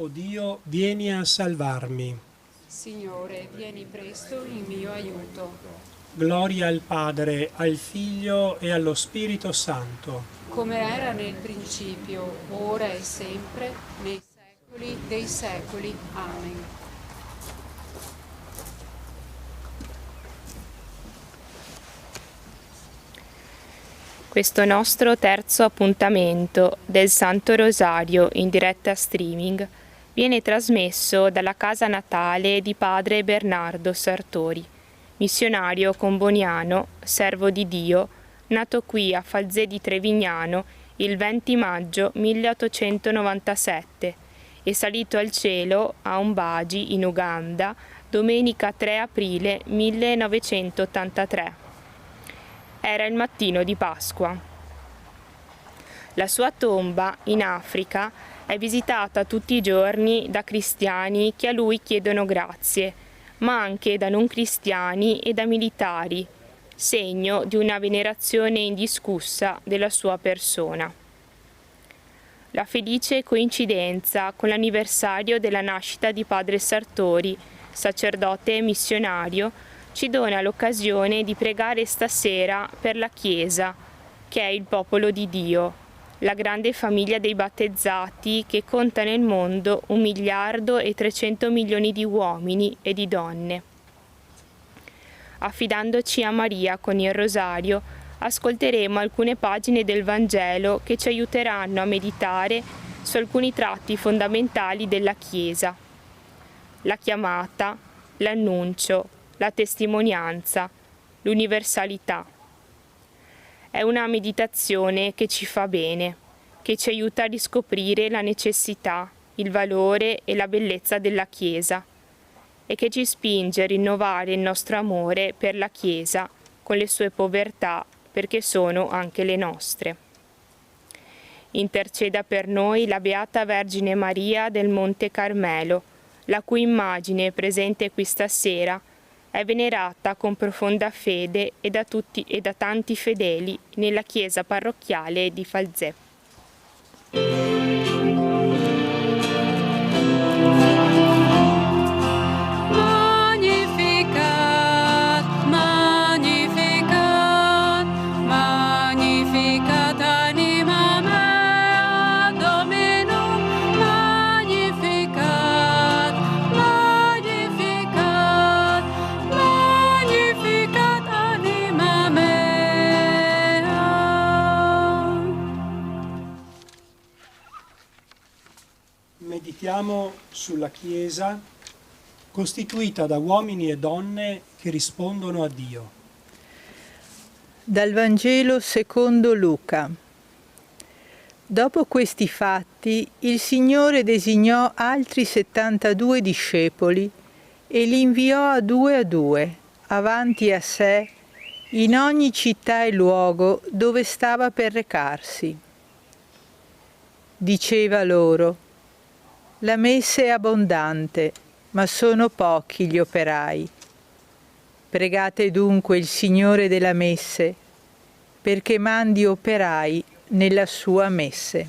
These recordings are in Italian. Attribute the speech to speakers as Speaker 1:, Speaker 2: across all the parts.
Speaker 1: O Dio, vieni a salvarmi.
Speaker 2: Signore, vieni presto in mio aiuto.
Speaker 1: Gloria al Padre, al Figlio e allo Spirito Santo.
Speaker 2: Come era nel principio, ora e sempre, nei secoli dei secoli. Amen.
Speaker 3: Questo nostro terzo appuntamento del Santo Rosario in diretta streaming viene trasmesso dalla casa natale di padre Bernardo Sartori, missionario comboniano, servo di Dio, nato qui a Falzè di Trevignano il 20 maggio 1897 e salito al cielo a Umbagi in Uganda domenica 3 aprile 1983. Era il mattino di Pasqua. La sua tomba in Africa è visitata tutti i giorni da cristiani che a lui chiedono grazie, ma anche da non cristiani e da militari, segno di una venerazione indiscussa della sua persona. La felice coincidenza con l'anniversario della nascita di padre Sartori, sacerdote e missionario, ci dona l'occasione di pregare stasera per la Chiesa, che è il popolo di Dio, la grande famiglia dei battezzati che conta nel mondo 1.300.000.000 di uomini e di donne. Affidandoci a Maria con il rosario, ascolteremo alcune pagine del Vangelo che ci aiuteranno a meditare su alcuni tratti fondamentali della Chiesa: la chiamata, l'annuncio, la testimonianza, l'universalità. È una meditazione che ci fa bene, che ci aiuta a riscoprire la necessità, il valore e la bellezza della Chiesa e che ci spinge a rinnovare il nostro amore per la Chiesa con le sue povertà, perché sono anche le nostre. Interceda per noi la Beata Vergine Maria del Monte Carmelo, la cui immagine presente qui stasera è venerata con profonda fede e da tanti fedeli nella chiesa parrocchiale di Falzè.
Speaker 1: Meditiamo sulla Chiesa costituita da uomini e donne che rispondono a Dio.
Speaker 4: Dal Vangelo secondo Luca. Dopo questi fatti, il Signore designò altri 72 discepoli e li inviò a due, avanti a sé, in ogni città e luogo dove stava per recarsi. Diceva loro: la messe è abbondante, ma sono pochi gli operai. Pregate dunque il Signore della messe, perché mandi operai nella sua messe.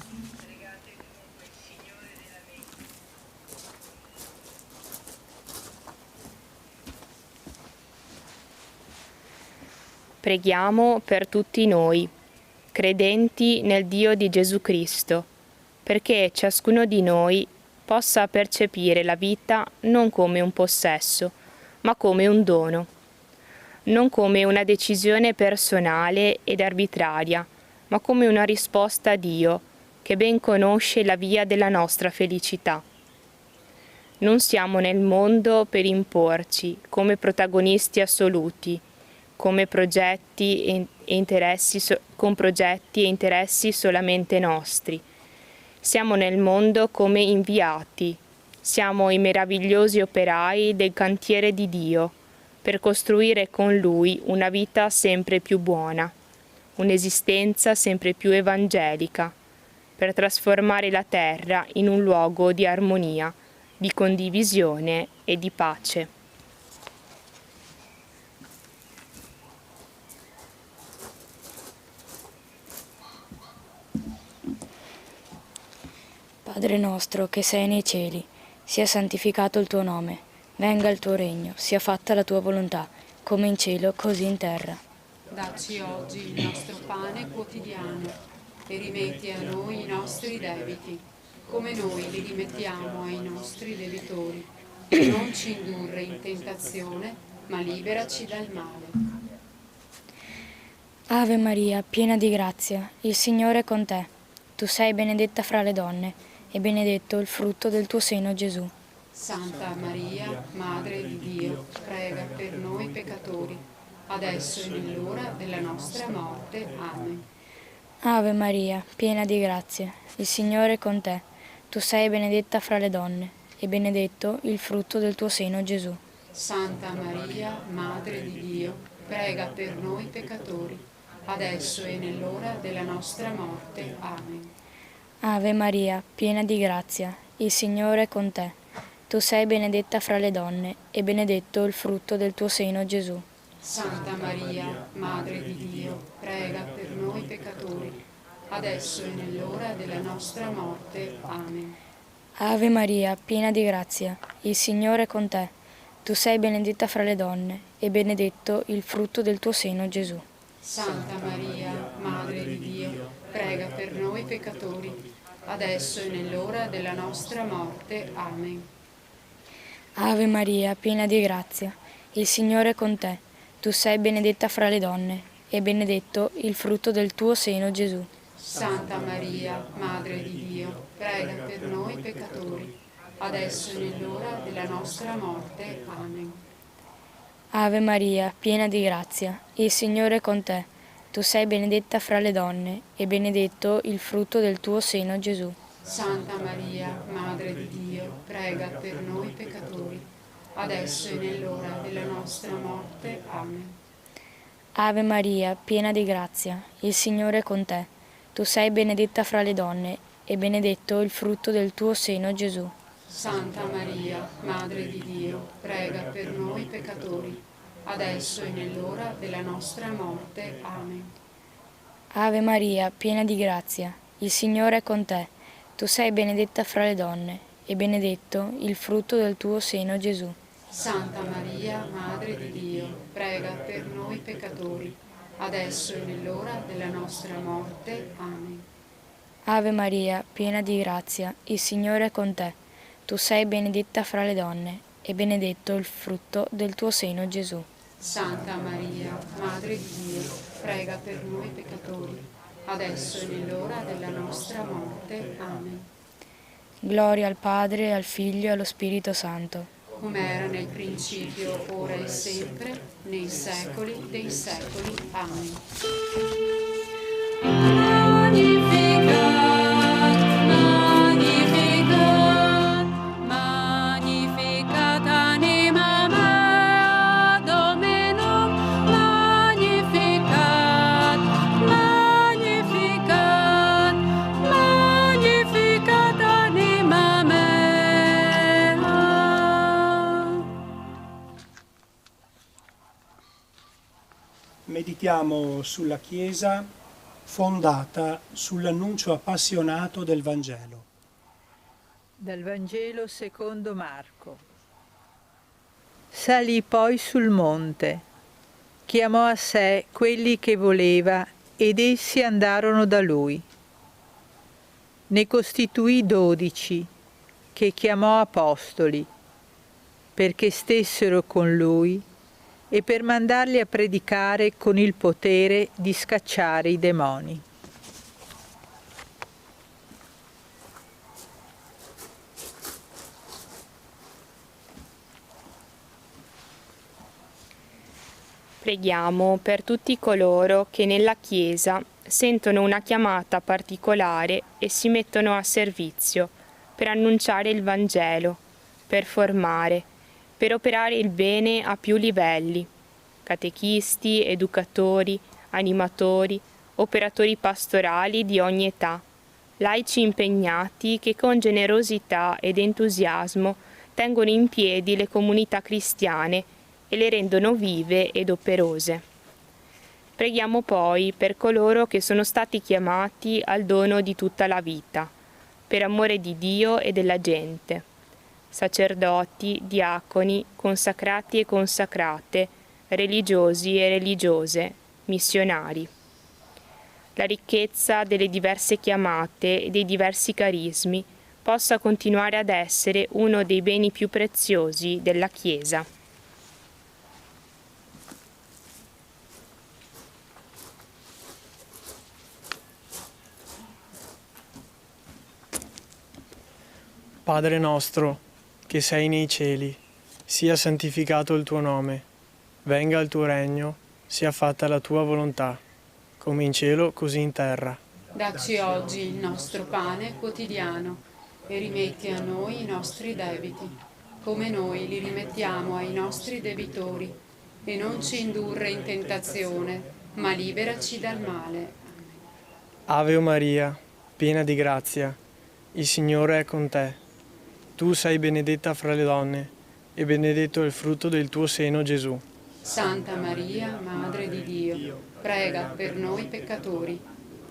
Speaker 3: Preghiamo per tutti noi, credenti nel Dio di Gesù Cristo, perché ciascuno di noi possa percepire la vita non come un possesso, ma come un dono, non come una decisione personale ed arbitraria, ma come una risposta a Dio, che ben conosce la via della nostra felicità. Non siamo nel mondo per imporci come protagonisti assoluti, come progetti e interessi solamente nostri. Siamo nel mondo come inviati, siamo i meravigliosi operai del cantiere di Dio, per costruire con Lui una vita sempre più buona, un'esistenza sempre più evangelica, per trasformare la terra in un luogo di armonia, di condivisione e di pace.
Speaker 5: Padre nostro che sei nei cieli, sia santificato il tuo nome, venga il tuo regno, sia fatta la tua volontà, come in cielo così in terra.
Speaker 2: Dacci oggi il nostro pane quotidiano e rimetti a noi i nostri debiti, come noi li rimettiamo ai nostri debitori. Non ci indurre in tentazione, ma liberaci dal male.
Speaker 5: Ave Maria, piena di grazia, il Signore è con te. Tu sei benedetta fra le donne, e benedetto il frutto del tuo seno, Gesù.
Speaker 2: Santa Maria, Madre di Dio, prega per noi peccatori, adesso e nell'ora della nostra morte. Amen.
Speaker 5: Ave Maria, piena di grazia, il Signore è con te. Tu sei benedetta fra le donne, e benedetto il frutto del tuo seno, Gesù.
Speaker 2: Santa Maria, Madre di Dio, prega per noi peccatori, adesso e nell'ora della nostra morte. Amen.
Speaker 5: Ave Maria, piena di grazia, il Signore è con te. Tu sei benedetta fra le donne, e benedetto il frutto del tuo seno, Gesù.
Speaker 2: Santa Maria, Madre di Dio, prega per noi peccatori, adesso e nell'ora della nostra morte. Amen.
Speaker 5: Ave Maria, piena di grazia, il Signore è con te. Tu sei benedetta fra le donne, e benedetto il frutto del tuo seno, Gesù.
Speaker 2: Santa Maria, Madre di Dio, prega per noi peccatori, adesso e nell'ora della nostra morte. Amen.
Speaker 5: Ave Maria, piena di grazia, il Signore è con te. Tu sei benedetta fra le donne, e benedetto il frutto del tuo seno, Gesù.
Speaker 2: Santa Maria, Madre di Dio, prega per noi peccatori, adesso e nell'ora della nostra morte. Amen.
Speaker 5: Ave Maria, piena di grazia, il Signore è con te. Tu sei benedetta fra le donne, e benedetto il frutto del tuo seno, Gesù.
Speaker 2: Santa Maria, Madre di Dio, prega per noi peccatori, adesso e nell'ora della nostra morte. Amen.
Speaker 5: Ave Maria, piena di grazia, il Signore è con te. Tu sei benedetta fra le donne, e benedetto il frutto del tuo seno, Gesù.
Speaker 2: Santa Maria, Madre di Dio, prega per noi peccatori, adesso e nell'ora della nostra morte. Amen.
Speaker 5: Ave Maria, piena di grazia, il Signore è con te. Tu sei benedetta fra le donne, e benedetto il frutto del tuo seno, Gesù.
Speaker 2: Santa Maria, Madre di Dio, prega per noi peccatori, adesso e nell'ora della nostra morte. Amen.
Speaker 5: Ave Maria, piena di grazia, il Signore è con te. Tu sei benedetta fra le donne, e benedetto il frutto del tuo seno, Gesù.
Speaker 2: Santa Maria, Madre di Dio, prega per noi peccatori, adesso e nell'ora della nostra morte. Amen.
Speaker 5: Gloria al Padre, al Figlio e allo Spirito Santo.
Speaker 2: Come era nel principio, ora e sempre, nei secoli dei secoli. Amen. Magnificat anima mea Dominum, magnificat, magnificat, magnificat anima mea.
Speaker 1: Meditiamo sulla Chiesa fondata sull'annuncio appassionato del Vangelo.
Speaker 4: Dal Vangelo secondo Marco. Salì poi sul monte, chiamò a sé quelli che voleva ed essi andarono da lui. Ne costituì 12, che chiamò apostoli, perché stessero con lui e per mandarli a predicare con il potere di scacciare i demoni.
Speaker 3: Preghiamo per tutti coloro che nella Chiesa sentono una chiamata particolare e si mettono a servizio per annunciare il Vangelo, per formare, per operare il bene a più livelli: catechisti, educatori, animatori, operatori pastorali di ogni età, laici impegnati che con generosità ed entusiasmo tengono in piedi le comunità cristiane e le rendono vive ed operose. Preghiamo poi per coloro che sono stati chiamati al dono di tutta la vita, per amore di Dio e della gente. Sacerdoti, diaconi, consacrati e consacrate, religiosi e religiose, missionari. La ricchezza delle diverse chiamate e dei diversi carismi possa continuare ad essere uno dei beni più preziosi della Chiesa.
Speaker 6: Padre nostro, che sei nei cieli, sia santificato il tuo nome, venga il tuo regno, sia fatta la tua volontà, come in cielo così in terra.
Speaker 2: Dacci oggi il nostro pane quotidiano e rimetti a noi i nostri debiti, come noi li rimettiamo ai nostri debitori, e non ci indurre in tentazione, ma liberaci dal male.
Speaker 6: Ave Maria, piena di grazia, il Signore è con te. Tu sei benedetta fra le donne, e benedetto è il frutto del tuo seno, Gesù.
Speaker 2: Santa Maria, Madre di Dio, prega per noi peccatori,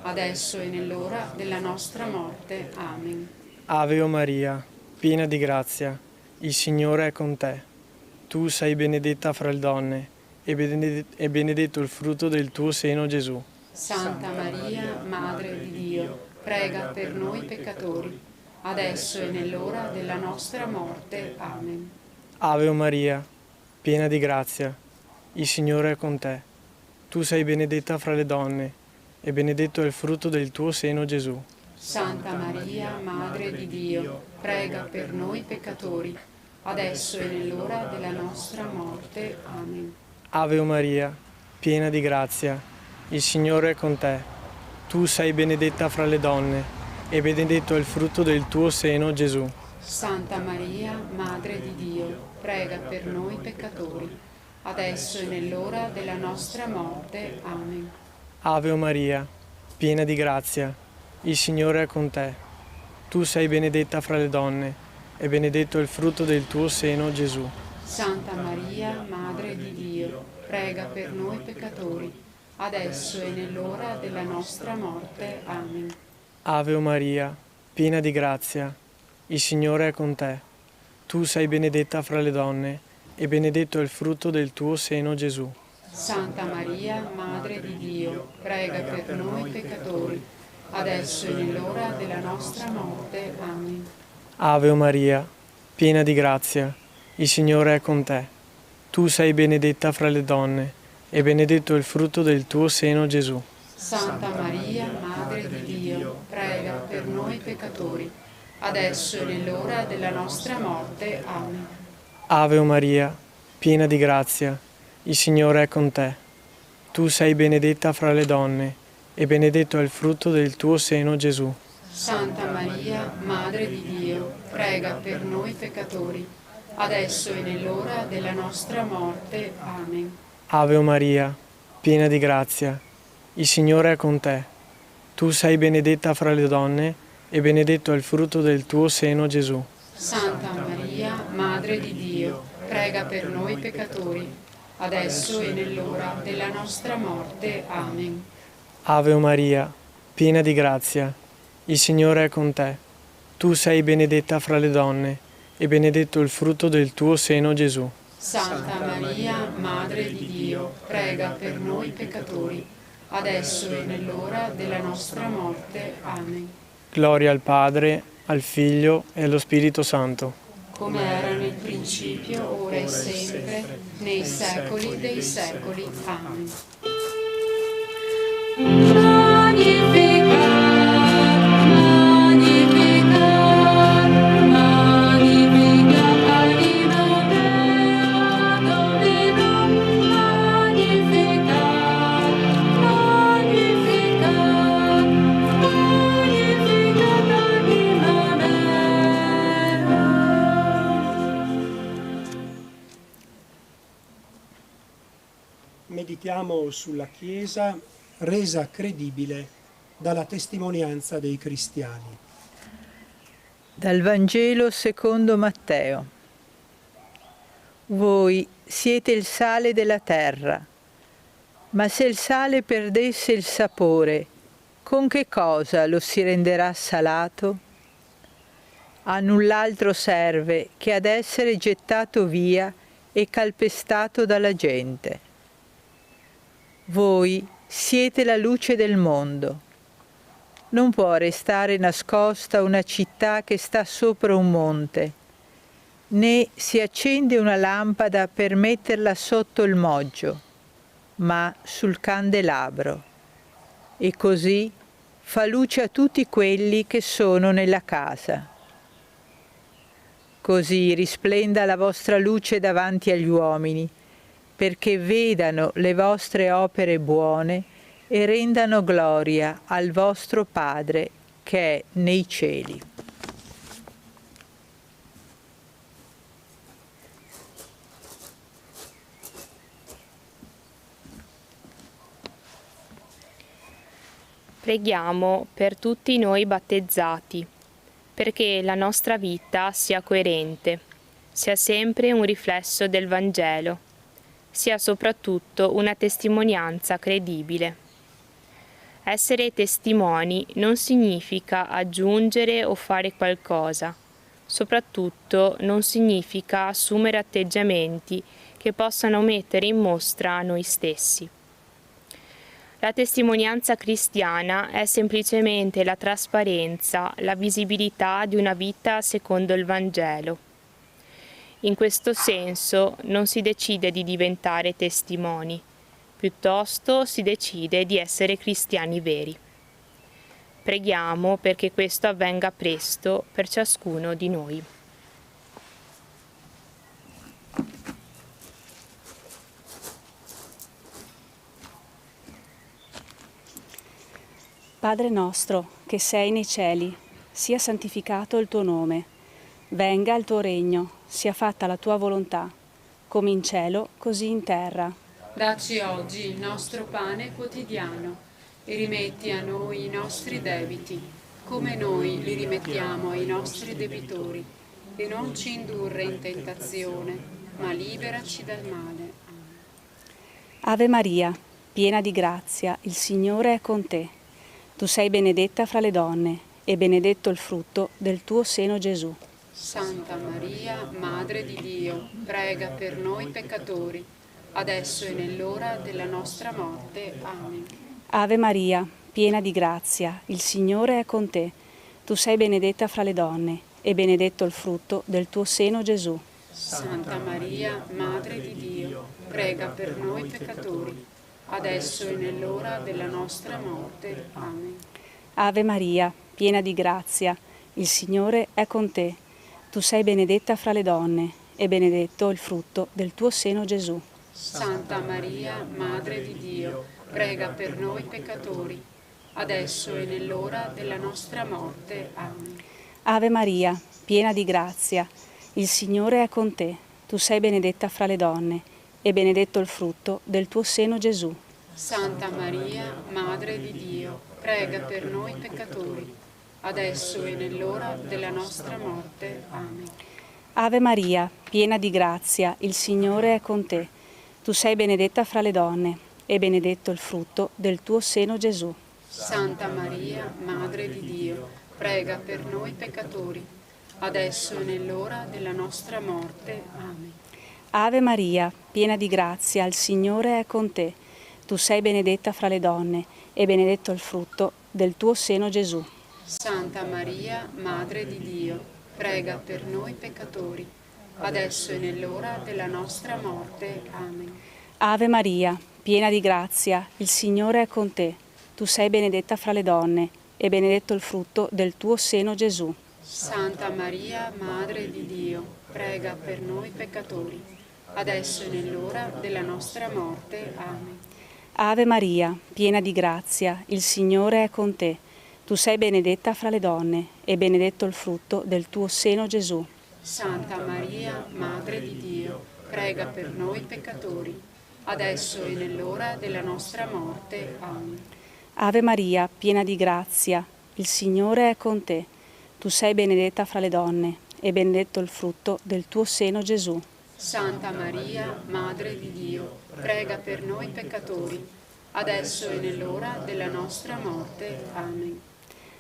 Speaker 2: adesso e nell'ora della nostra morte. Amen.
Speaker 6: Ave Maria, piena di grazia, il Signore è con te. Tu sei benedetta fra le donne, e benedetto il frutto del tuo seno, Gesù.
Speaker 2: Santa Maria, Madre di Dio, prega per noi peccatori, adesso e nell'ora della nostra morte. Amen.
Speaker 6: Ave Maria, piena di grazia, il Signore è con te. Tu sei benedetta fra le donne, e benedetto è il frutto del tuo seno, Gesù.
Speaker 2: Santa Maria, Madre di Dio, prega per noi peccatori, adesso e nell'ora della nostra morte. Amen.
Speaker 6: Ave Maria, piena di grazia, il Signore è con te. Tu sei benedetta fra le donne, e benedetto è il frutto del tuo seno, Gesù.
Speaker 2: Santa Maria, Madre di Dio, prega per noi peccatori, adesso e nell'ora della nostra morte. Amen.
Speaker 6: Ave Maria, piena di grazia, il Signore è con te. Tu sei benedetta fra le donne, e benedetto è il frutto del tuo seno, Gesù.
Speaker 2: Santa Maria, Madre di Dio, prega per noi peccatori, adesso e nell'ora della nostra morte. Amen.
Speaker 6: Ave Maria, piena di grazia, il Signore è con te. Tu sei benedetta fra le donne, e benedetto è il frutto del tuo seno, Gesù.
Speaker 2: Santa Maria, Madre di Dio, prega per noi peccatori, adesso e nell'ora della nostra morte. Amen.
Speaker 6: Ave Maria, piena di grazia, il Signore è con te. Tu sei benedetta fra le donne, e benedetto è il frutto del tuo seno, Gesù.
Speaker 2: Santa Maria, Madre di Dio, prega per noi peccatori, adesso e nell'ora della nostra morte. Amen.
Speaker 6: Ave Maria, piena di grazia, il Signore è con te. Tu sei benedetta fra le donne, e benedetto è il frutto del tuo seno, Gesù.
Speaker 2: Santa Maria, Madre di Dio, prega per noi peccatori, adesso e nell'ora della nostra morte. Amen.
Speaker 6: Ave Maria, piena di grazia, il Signore è con te. Tu sei benedetta fra le donne, e benedetto è il frutto del tuo seno, Gesù.
Speaker 2: Santa Maria, Madre di Dio, prega per noi peccatori, adesso e nell'ora della nostra morte. Amen.
Speaker 6: Ave Maria, piena di grazia, il Signore è con te. Tu sei benedetta fra le donne, e benedetto il frutto del tuo seno, Gesù.
Speaker 2: Santa Maria, Madre di Dio, prega per noi peccatori, adesso e nell'ora della nostra morte. Amen.
Speaker 6: Gloria al Padre, al Figlio e allo Spirito Santo.
Speaker 2: Come era nel principio, ora e sempre, nei secoli dei secoli. Amen.
Speaker 1: Meditiamo sulla Chiesa resa credibile dalla testimonianza dei cristiani.
Speaker 4: Dal Vangelo secondo Matteo. Voi siete il sale della terra, ma se il sale perdesse il sapore, con che cosa lo si renderà salato? A null'altro serve che ad essere gettato via e calpestato dalla gente. Voi siete la luce del mondo. Non può restare nascosta una città che sta sopra un monte, né si accende una lampada per metterla sotto il moggio, ma sul candelabro, e così fa luce a tutti quelli che sono nella casa. Così risplenda la vostra luce davanti agli uomini, perché vedano le vostre opere buone e rendano gloria al vostro Padre che è nei cieli.
Speaker 3: Preghiamo per tutti noi battezzati, perché la nostra vita sia coerente, sia sempre un riflesso del Vangelo, sia soprattutto una testimonianza credibile. Essere testimoni non significa aggiungere o fare qualcosa, soprattutto non significa assumere atteggiamenti che possano mettere in mostra noi stessi. La testimonianza cristiana è semplicemente la trasparenza, la visibilità di una vita secondo il Vangelo. In questo senso non si decide di diventare testimoni, piuttosto si decide di essere cristiani veri. Preghiamo perché questo avvenga presto per ciascuno di noi.
Speaker 7: Padre nostro, che sei nei cieli, sia santificato il tuo nome. Venga il tuo regno, sia fatta la tua volontà, come in cielo, così in terra.
Speaker 2: Dacci oggi il nostro pane quotidiano e rimetti a noi i nostri debiti, come noi li rimettiamo ai nostri debitori. E non ci indurre in tentazione, ma liberaci dal male.
Speaker 7: Ave Maria, piena di grazia, il Signore è con te. Tu sei benedetta fra le donne, e benedetto il frutto del tuo seno, Gesù.
Speaker 2: Santa Maria, Madre di Dio, prega per noi peccatori, adesso e nell'ora della nostra morte. Amen.
Speaker 7: Ave Maria, piena di grazia, il Signore è con te. Tu sei benedetta fra le donne, e benedetto il frutto del tuo seno, Gesù.
Speaker 2: Santa Maria, Madre di Dio, prega per noi peccatori, adesso e nell'ora della nostra morte. Amen.
Speaker 7: Ave Maria, piena di grazia, il Signore è con te. Tu sei benedetta fra le donne, e benedetto il frutto del tuo seno, Gesù.
Speaker 2: Santa Maria, Madre di Dio, prega per noi peccatori, adesso e nell'ora della nostra morte. Amen.
Speaker 7: Ave Maria, piena di grazia, il Signore è con te. Tu sei benedetta fra le donne, e benedetto il frutto del tuo seno, Gesù.
Speaker 2: Santa Maria, Madre di Dio, prega per noi peccatori, adesso e nell'ora della nostra morte. Amen.
Speaker 7: Ave Maria, piena di grazia, il Signore è con te. Tu sei benedetta fra le donne, e benedetto il frutto del tuo seno, Gesù.
Speaker 2: Santa Maria, Madre di Dio, prega per noi peccatori, adesso e nell'ora della nostra morte. Amen.
Speaker 7: Ave Maria, piena di grazia, il Signore è con te. Tu sei benedetta fra le donne, e benedetto il frutto del tuo seno, Gesù.
Speaker 2: Santa Maria, Madre di Dio, prega per noi peccatori, adesso e nell'ora della nostra morte. Amen.
Speaker 7: Ave Maria, piena di grazia, il Signore è con te. Tu sei benedetta fra le donne, e benedetto il frutto del tuo seno, Gesù.
Speaker 2: Santa Maria, Madre di Dio, prega per noi peccatori, adesso e nell'ora della nostra morte. Amen.
Speaker 7: Ave Maria, piena di grazia, il Signore è con te. Tu sei benedetta fra le donne, e benedetto il frutto del tuo seno, Gesù.
Speaker 2: Santa Maria, Madre di Dio, prega per noi peccatori, adesso e nell'ora della nostra morte. Amen.
Speaker 7: Ave Maria, piena di grazia, il Signore è con te. Tu sei benedetta fra le donne, e benedetto il frutto del tuo seno, Gesù.
Speaker 2: Santa Maria, Madre di Dio, prega per noi peccatori, adesso e nell'ora della nostra morte. Amen.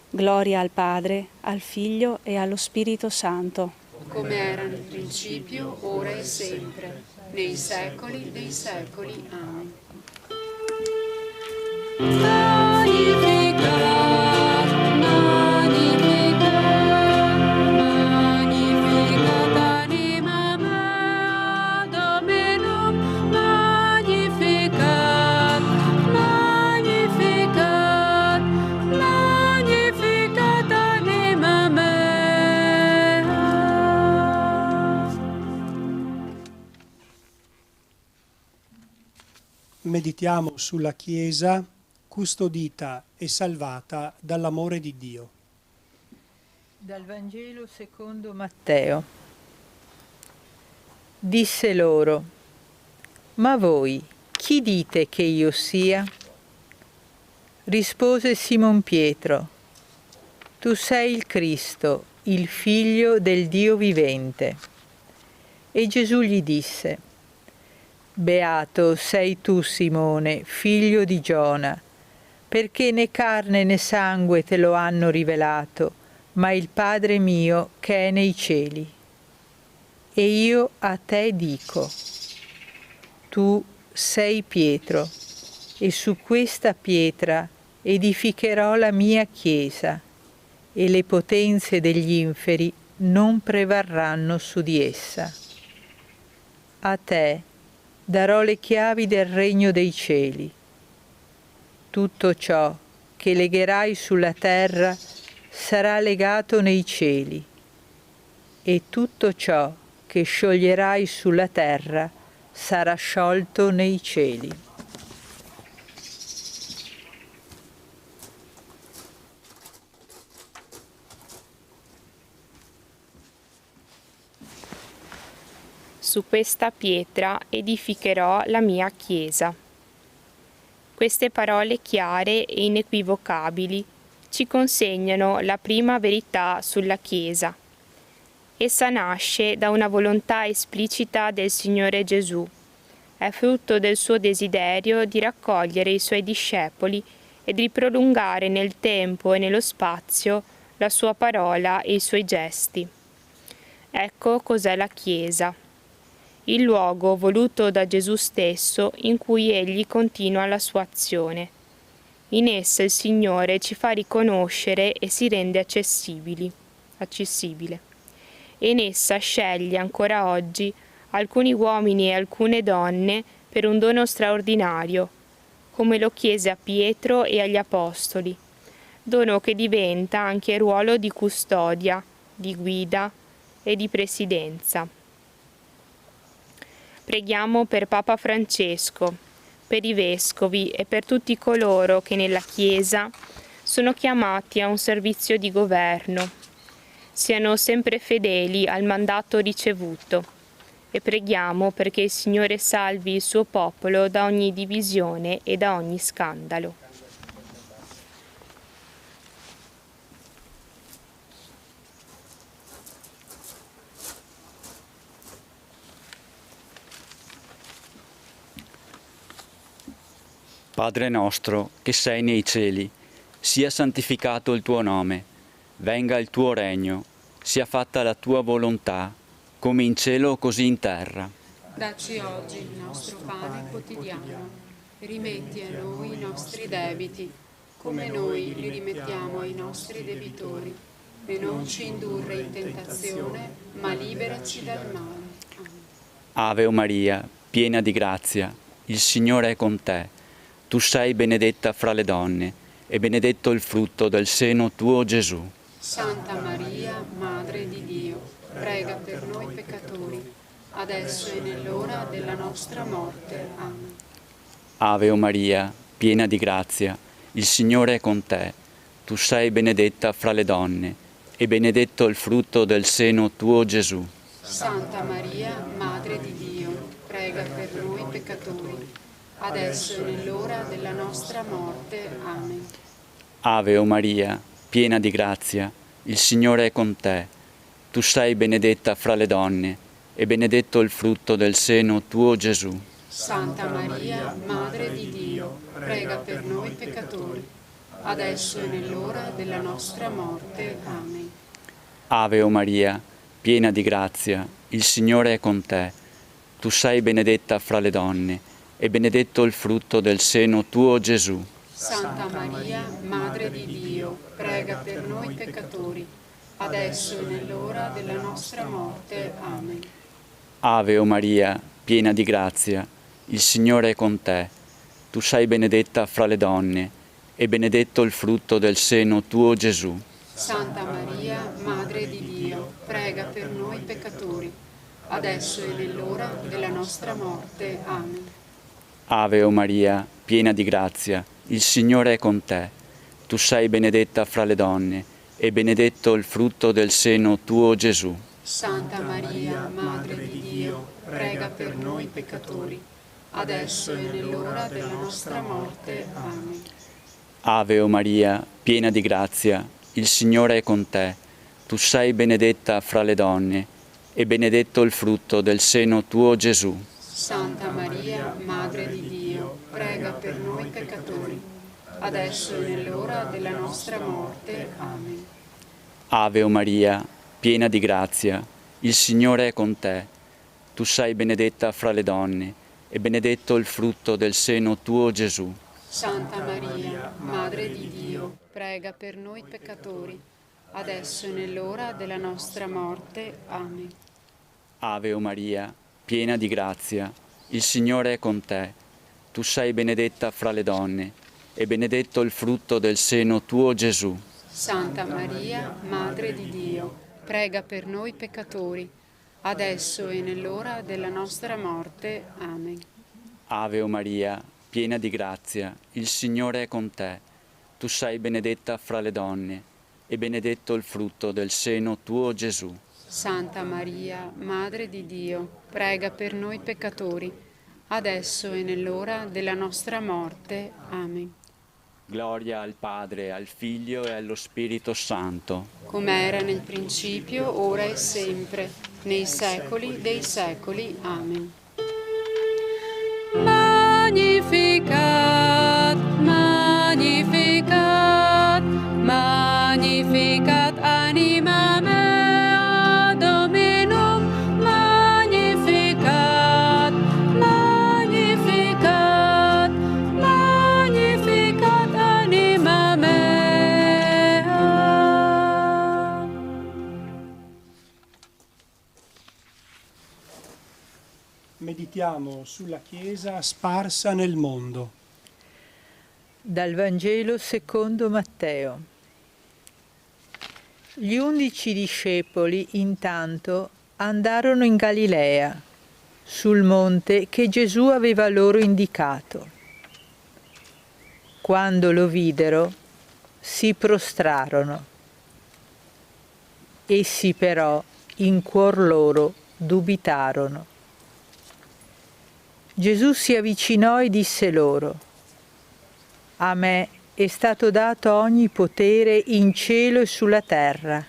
Speaker 7: Gloria al Padre, al Figlio e allo Spirito Santo.
Speaker 2: come era nel principio, ora e sempre, nei secoli dei secoli. Amen. Magnificat, magnificat, magnificat anima mea Dominum, magnificat, magnificat, magnificat anima mea.
Speaker 1: Meditiamo sulla Chiesa custodita e salvata dall'amore di Dio.
Speaker 4: Dal Vangelo secondo Matteo. Disse loro: Ma voi chi dite che io sia? Rispose Simon Pietro: Tu sei il Cristo, il Figlio del Dio vivente. E Gesù gli disse: Beato sei tu, Simone, figlio di Giona, perché né carne né sangue te lo hanno rivelato, ma il Padre mio che è nei cieli. E io a te dico: tu sei Pietro, e su questa pietra edificherò la mia Chiesa, e le potenze degli inferi non prevarranno su di essa. A te darò le chiavi del regno dei cieli. Tutto ciò che legherai sulla terra sarà legato nei cieli, e tutto ciò che scioglierai sulla terra sarà sciolto nei cieli.
Speaker 3: Su questa pietra edificherò la mia Chiesa. Queste parole chiare e inequivocabili ci consegnano la prima verità sulla Chiesa. Essa nasce da una volontà esplicita del Signore Gesù. È frutto del suo desiderio di raccogliere i suoi discepoli e di prolungare nel tempo e nello spazio la sua parola e i suoi gesti. Ecco cos'è la Chiesa: il luogo voluto da Gesù stesso in cui egli continua la sua azione. In essa il Signore ci fa riconoscere e si rende accessibile. E in essa sceglie ancora oggi alcuni uomini e alcune donne per un dono straordinario, come lo chiese a Pietro e agli Apostoli, dono che diventa anche ruolo di custodia, di guida e di presidenza. Preghiamo per Papa Francesco, per i vescovi e per tutti coloro che nella Chiesa sono chiamati a un servizio di governo. Siano sempre fedeli al mandato ricevuto e preghiamo perché il Signore salvi il suo popolo da ogni divisione e da ogni scandalo.
Speaker 8: Padre nostro, che sei nei cieli, sia santificato il tuo nome, venga il tuo regno, sia fatta la tua volontà, come in cielo così in terra.
Speaker 2: Dacci oggi il nostro pane quotidiano, rimetti a noi i nostri debiti, come noi li rimettiamo ai nostri debitori, e non ci indurre in tentazione, ma liberaci dal male. Amen.
Speaker 8: Ave Maria, piena di grazia, il Signore è con te. Tu sei benedetta fra le donne, e benedetto il frutto del seno tuo, Gesù.
Speaker 2: Santa Maria, Madre di Dio, prega per noi peccatori, adesso e nell'ora della nostra morte. Amen.
Speaker 8: Ave Maria, piena di grazia, il Signore è con te. Tu sei benedetta fra le donne, e benedetto il frutto del seno tuo, Gesù.
Speaker 2: Santa Maria, Madre di Dio, prega per noi peccatori, adesso e nell'ora della nostra morte. Amen.
Speaker 8: Ave Maria, piena di grazia, il Signore è con te. Tu sei benedetta fra le donne, e benedetto il frutto del seno tuo, Gesù.
Speaker 2: Santa Maria, Madre di Dio, prega per noi peccatori, adesso e nell'ora della nostra morte. Amen.
Speaker 8: Ave o Maria, piena di grazia, il Signore è con te. Tu sei benedetta fra le donne, e benedetto il frutto del seno tuo, Gesù.
Speaker 2: Santa Maria, Madre di Dio, prega per noi peccatori, adesso e nell'ora della nostra morte. Amen.
Speaker 8: Ave o Maria, piena di grazia, il Signore è con te. Tu sei benedetta fra le donne, e benedetto il frutto del seno tuo, Gesù.
Speaker 2: Santa Maria, Madre di Dio, prega per noi peccatori, adesso e nell'ora della nostra morte. Amen.
Speaker 8: Ave o Maria, piena di grazia, il Signore è con te. Tu sei benedetta fra le donne, e benedetto il frutto del seno tuo, Gesù.
Speaker 2: Santa Maria, Madre di Dio, prega per noi peccatori, adesso e nell'ora della nostra morte. Amen.
Speaker 8: Ave o Maria, piena di grazia, il Signore è con te. Tu sei benedetta fra le donne, e benedetto il frutto del seno tuo, Gesù.
Speaker 2: Santa Maria, Madre di Dio, prega per noi peccatori, adesso e nell'ora della nostra morte. Amen.
Speaker 8: Ave o Maria, piena di grazia, il Signore è con te. Tu sei benedetta fra le donne, e benedetto il frutto del seno tuo, Gesù.
Speaker 2: Santa Maria, Madre di Dio, prega per noi peccatori, adesso e nell'ora della nostra morte. Amen.
Speaker 8: Ave o Maria, piena di grazia, il Signore è con te. Tu sei benedetta fra le donne, e benedetto il frutto del seno tuo, Gesù.
Speaker 2: Santa Maria, Madre di Dio, prega per noi peccatori, adesso e nell'ora della nostra morte. Amen.
Speaker 8: Ave o Maria, piena di grazia, il Signore è con te. Tu sei benedetta fra le donne, e benedetto il frutto del seno tuo, Gesù.
Speaker 2: Santa Maria, Madre di Dio, prega per noi peccatori, adesso e nell'ora della nostra morte. Amen.
Speaker 8: Gloria al Padre, al Figlio e allo Spirito Santo.
Speaker 2: Come era nel principio, ora e sempre, nei secoli dei secoli. Amen. Magnificat, magnificat, magnificat anima mea Dominum, magnificat, magnificat, magnificat anima mea.
Speaker 1: Meditiamo sulla Chiesa sparsa nel mondo.
Speaker 4: Dal Vangelo secondo Matteo. Gli 11 discepoli intanto andarono in Galilea, sul monte che Gesù aveva loro indicato. Quando lo videro, si prostrarono. Essi però in cuor loro dubitarono. Gesù si avvicinò e disse loro: A me è stato dato ogni potere in cielo e sulla terra.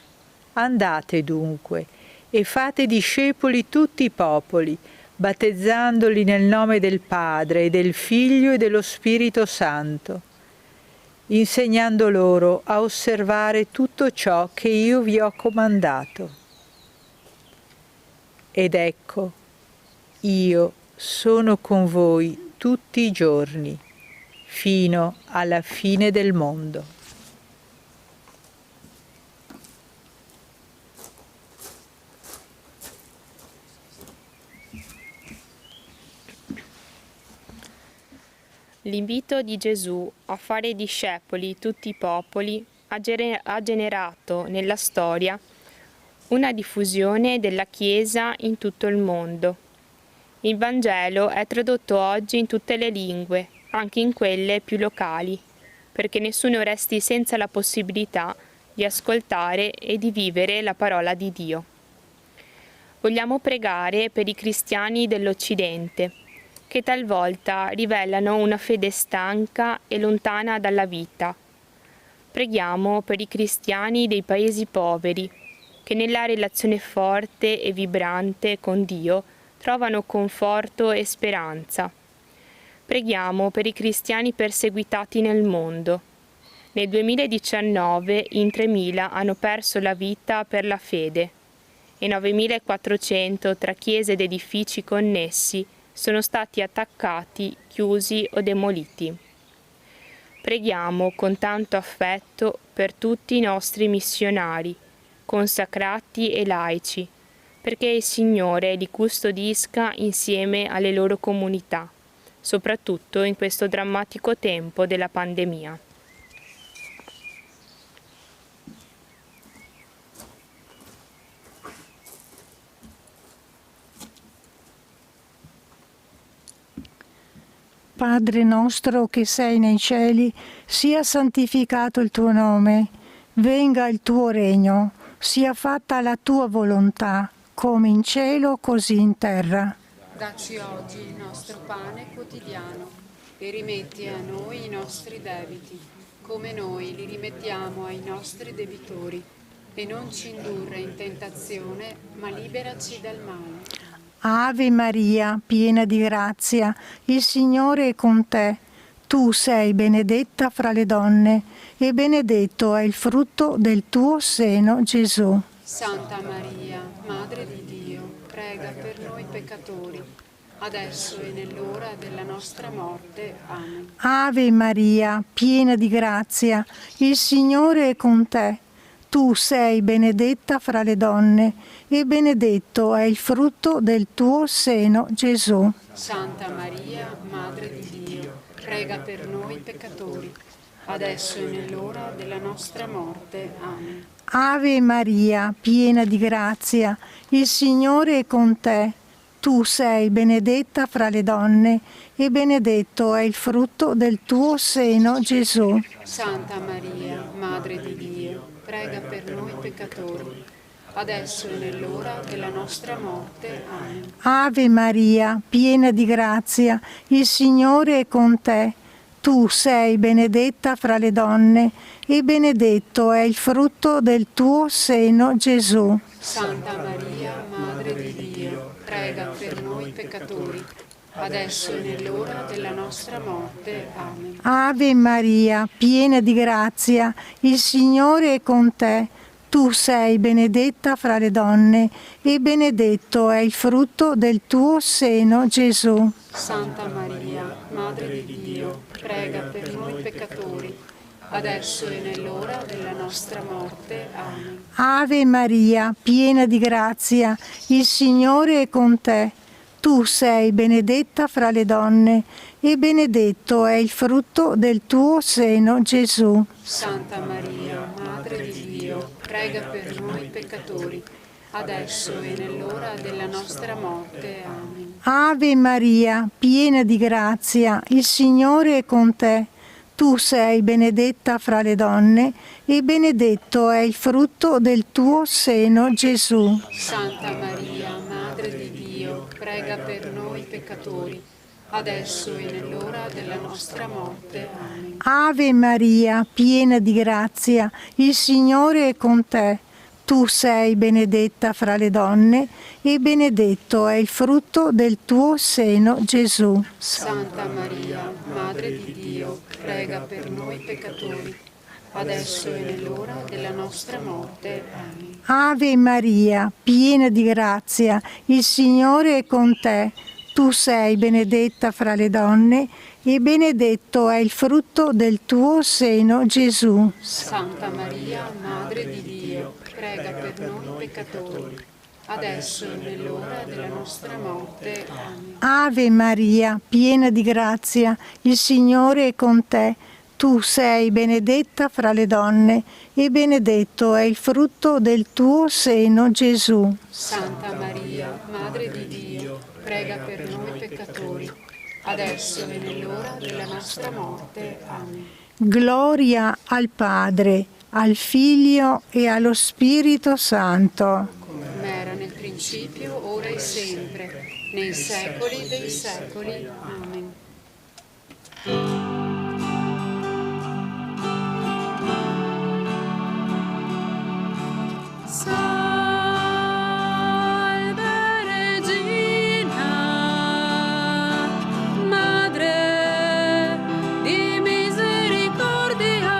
Speaker 4: Andate dunque e fate discepoli tutti i popoli, battezzandoli nel nome del Padre e del Figlio e dello Spirito Santo, insegnando loro a osservare tutto ciò che io vi ho comandato. Ed ecco, io sono con voi tutti i giorni, fino alla fine del mondo.
Speaker 3: L'invito di Gesù a fare discepoli tutti i popoli ha generato nella storia una diffusione della Chiesa in tutto il mondo. Il Vangelo è tradotto oggi in tutte le lingue, anche in quelle più locali, perché nessuno resti senza la possibilità di ascoltare e di vivere la parola di Dio. Vogliamo pregare per i cristiani dell'Occidente, che talvolta rivelano una fede stanca e lontana dalla vita. Preghiamo per i cristiani dei paesi poveri, che nella relazione forte e vibrante con Dio trovano conforto e speranza. Preghiamo per i cristiani perseguitati nel mondo, Nel 2019 in 3.000 hanno perso la vita per la fede e 9.400 tra chiese ed edifici connessi sono stati attaccati, chiusi o demoliti. Preghiamo con tanto affetto per tutti i nostri missionari, consacrati e laici, perché il Signore li custodisca insieme alle loro comunità, soprattutto in questo drammatico tempo della pandemia.
Speaker 9: Padre nostro che sei nei cieli, sia santificato il tuo nome, venga il tuo regno, sia fatta la tua volontà, come in cielo così in terra.
Speaker 2: Dacci oggi il nostro pane quotidiano e rimetti a noi i nostri debiti, come noi li rimettiamo ai nostri debitori, e non ci indurre in tentazione, ma liberaci dal male.
Speaker 9: Ave Maria, piena di grazia, il Signore è con te. Tu sei benedetta fra le donne, e benedetto è il frutto del tuo seno, Gesù.
Speaker 2: Santa Maria, Madre di Dio, prega per noi peccatori, adesso e nell'ora della nostra morte. Amen.
Speaker 9: Ave Maria, piena di grazia, il Signore è con te. Tu sei benedetta fra le donne, e benedetto è il frutto del tuo seno, Gesù.
Speaker 2: Santa Maria, Madre di Dio, prega per noi peccatori, adesso e nell'ora della nostra morte. Amen.
Speaker 9: Ave Maria, piena di grazia, il Signore è con te. Tu sei benedetta fra le donne, e benedetto è il frutto del tuo seno, Gesù.
Speaker 2: Santa Maria, Madre di Dio, prega per noi peccatori, adesso e nell'ora della nostra morte. Amen.
Speaker 9: Ave Maria, piena di grazia, il Signore è con te. Tu sei benedetta fra le donne, e benedetto è il frutto del tuo seno, Gesù.
Speaker 2: Santa Maria, Madre di Dio, prega per noi peccatori, adesso e nell'ora della nostra morte. Amen.
Speaker 9: Ave Maria, piena di grazia, il Signore è con te. Tu sei benedetta fra le donne, e benedetto è il frutto del tuo seno, Gesù.
Speaker 2: Santa Maria, Madre di Dio, prega per noi peccatori, adesso e nell'ora della nostra morte. Amen.
Speaker 9: Ave Maria, piena di grazia, il Signore è con te. Tu sei benedetta fra le donne, e benedetto è il frutto del tuo seno, Gesù.
Speaker 2: Santa Maria, Madre di Dio, prega per noi peccatori, adesso e nell'ora della nostra morte. Amen.
Speaker 9: Ave Maria, piena di grazia, il Signore è con te. Tu sei benedetta fra le donne, e benedetto è il frutto del tuo seno, Gesù.
Speaker 2: Santa Maria, Madre di Dio, prega per noi peccatori, adesso e nell'ora della nostra morte. Amen.
Speaker 9: Ave Maria, piena di grazia, il Signore è con te. Tu sei benedetta fra le donne, e benedetto è il frutto del tuo seno, Gesù.
Speaker 2: Santa Maria, Madre di Dio, prega per noi peccatori, adesso e nell'ora della nostra morte. Amen.
Speaker 9: Ave Maria, piena di grazia, il Signore è con te. Tu sei benedetta fra le donne, e benedetto è il frutto del tuo seno, Gesù.
Speaker 2: Santa Maria, Madre di Dio, prega per noi peccatori, adesso e nell'ora della nostra morte. Amen.
Speaker 9: Ave Maria, piena di grazia, il Signore è con te. Tu sei benedetta fra le donne, e benedetto è il frutto del tuo seno, Gesù.
Speaker 2: Santa Maria, Madre di Dio, prega per noi peccatori, adesso e nell'ora della nostra morte. Amen.
Speaker 9: Gloria al Padre, al Figlio e allo Spirito Santo.
Speaker 2: Come era nel principio, ora e sempre, nei secoli dei secoli. Amen. Madre di misericordia,